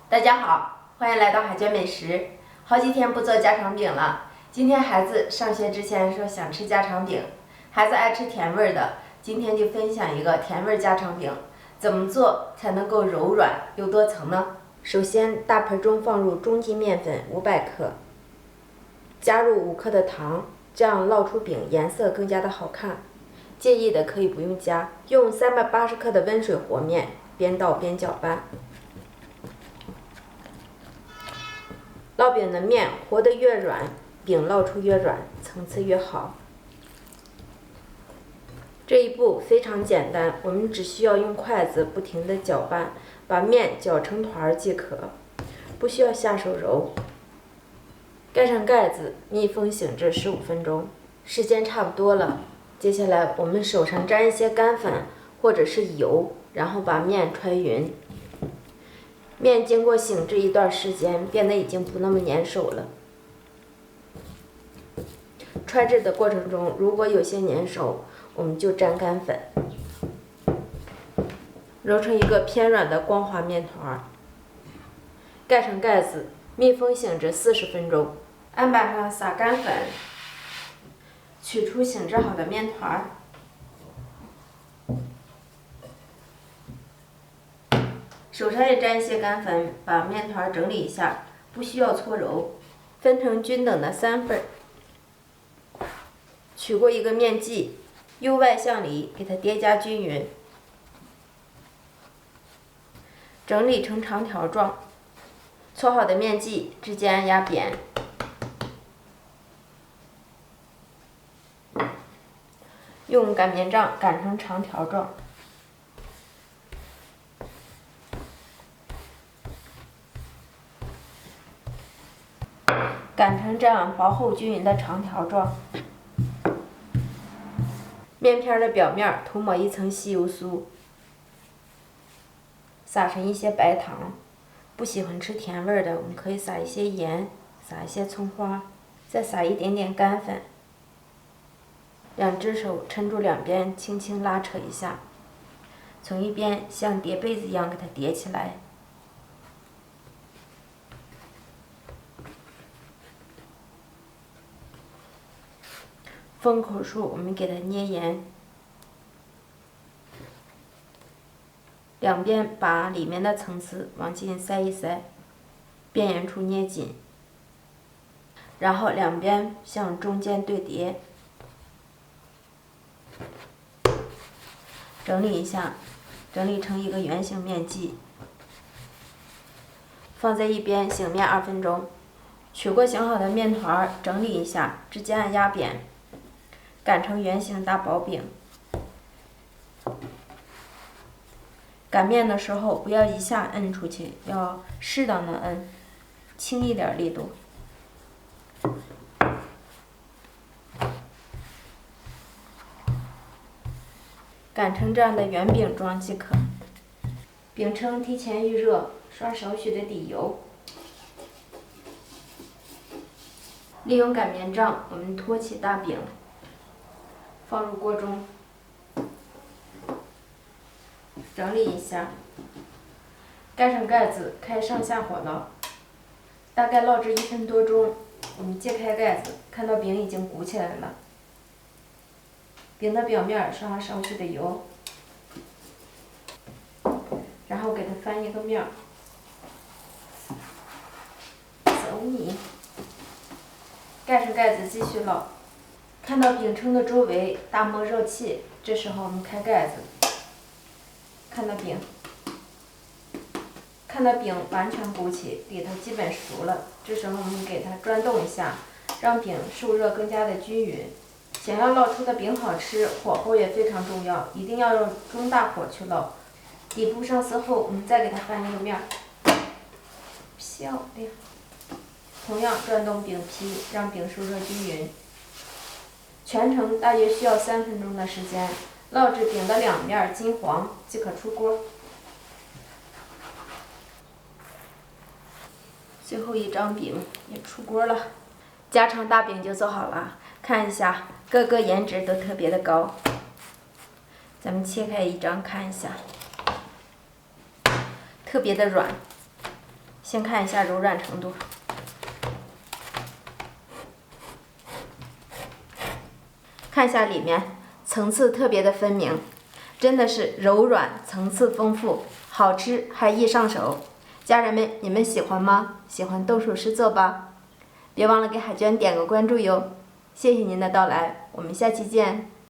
大家好，欢迎来到海娟美食。好几天不做家常饼了，今天孩子上学之前说想吃家常饼，孩子爱吃甜味的，今天就分享一个甜味家常饼，怎么做才能够柔软又多层呢？首先，大盆中放入中筋面粉500克，加入5克的糖，这样烙出饼颜色更加的好看。介意的可以不用加。用380克的温水和面，边倒边搅拌。烙饼的面和得越软，饼烙出越软，层次越好。这一步非常简单，我们只需要用筷子不停地搅拌，把面搅成团即可，不需要下手揉。盖上盖子，密封醒至15分钟。时间差不多了，接下来我们手上沾一些干粉或者是油，然后把面揣匀。面经过醒制一段时间，变得已经不那么粘手了。揣制的过程中，如果有些粘手，我们就沾干粉，揉成一个偏软的光滑面团。盖上盖子，密封醒至40分钟。案板上撒干粉，取出醒制好的面团。手上也沾一些干粉，把面团整理一下，不需要搓揉，分成均等的3份。取过一个面剂，由外向里给它叠加均匀，整理成长条状。搓好的面剂直接按压扁，用擀面杖擀成长条状。擀成这样薄厚均匀的长条状。面片的表面涂抹一层吸油酥，撒上一些白糖。不喜欢吃甜味的，我们可以撒一些盐，撒一些葱花，再撒一点点干粉。2只手抻住两边，轻轻拉扯一下，从一边像叠被子一样给它叠起来。封口处我们给它捏严，两边把里面的层次往进塞一塞，边缘处捏紧，然后两边向中间对叠，整理一下，整理成一个圆形面剂，放在一边醒面2分钟。取过醒好的面团，整理一下，直接按压扁，擀成圆形大薄饼。擀面的时候不要一下摁出去，要适当的摁，轻一点力度。擀成这样的圆饼状即可。饼铛提前预热，刷少许的底油。利用擀面杖，我们托起大饼，放入锅中，整理一下，盖上盖子，开上下火烙，大概烙制1分多钟。我们揭开盖子，看到饼已经鼓起来了。饼的表面刷少许的油，然后给它翻一个面儿，走你。盖上盖子继续烙，看到饼铛的周围大冒热气，这时候我们开盖子，看到饼完全鼓起，里头基本熟了，这时候我们给它转动一下，让饼受热更加的均匀。想要烙出的饼好吃，火候也非常重要，一定要用中大火去烙。底部上色后，我们再给它翻一个面儿，漂亮。同样转动饼皮，让饼受热均匀。全程大约需要3分钟的时间，烙至饼的两面金黄即可出锅。最后一张饼也出锅了，家常大饼就做好了。看一下，各个颜值都特别的高。咱们切开一张看一下，特别的软，先看一下柔软程度。看一下里面，层次特别的分明，真的是柔软，层次丰富，好吃还易上手。家人们，你们喜欢吗？喜欢动手试做吧！别忘了给海娟点个关注哟！谢谢您的到来，我们下期见。